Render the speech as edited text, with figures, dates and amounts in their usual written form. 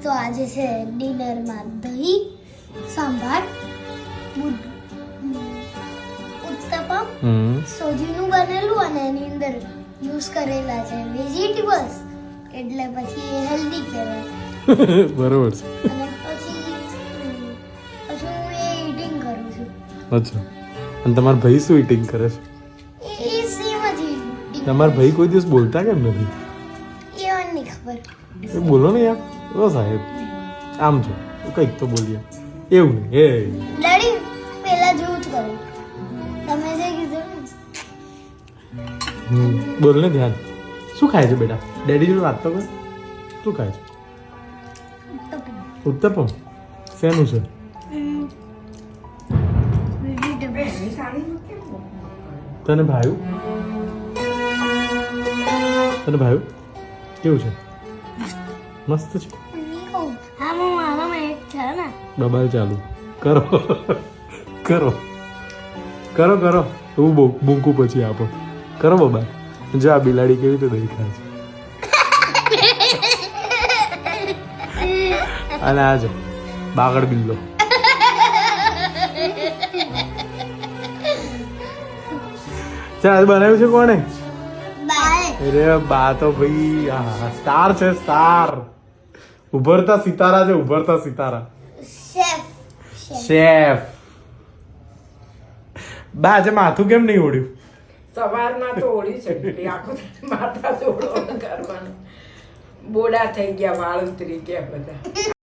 તો આજે છે ડિનરમાં દહીં, સાંભાર, ઉત્તપમ, સોજીનું બનેલું અને એની અંદર યુઝ કરેલા છે વેજીટેબલ્સ, એટલે પછી એ હેલ્ધી કહેવાય. બરોબર છે. અને પછી હું એ ઈટિંગ કરું છું. અચ્છા, અને તમારા ભાઈ શું ઈટિંગ કરે છે? એ સેમ જ eating તમારા ભાઈ કોઈ દિવસ બોલતા કેમ નથી? એ મને નહીં ખબર. એ બોલો ને યાર. ઓ સાહેબ, આમ છો કંઈક તો બોલીએ. એવું નહીં એ ડેડી પહેલા જેવું જ કરું. તમે જે કીધું ને બોલ ને ધ્યાન. શું ખાય છે બેટા? ડેડી જોડે વાત તો કર. શું ખાય છે? ઉત્તપમ. શેનું છે? તને ભાયું? તને ભાયું? કેવું છે? મસ્ત છે. હા મારામાં એક છે ને. બબાલ ચાલુ કરો કરો કરો કરો. હું બૂંકું પછી આપો. કરો બબાલ. જો આ બિલાડી કેવી રીતે દહીં ખાય છે. અને આ જો બાગડ બિલ્લો. ચાલ બનાવ્યું છે કોણે? અરે બા તો ભાઈ સ્ટાર છે, સ્ટાર. ઉભરતા સિતારા છે, ઉભરતા સિતારા. શેફ. બા આજે માથું કેમ નહીં ઓળ્યું? સવારમાં તો ઓળી છે આખો માથા જોડો કરવાનું. બોડા થઈ ગયા, વાળ ઉતરી ગયા બધા.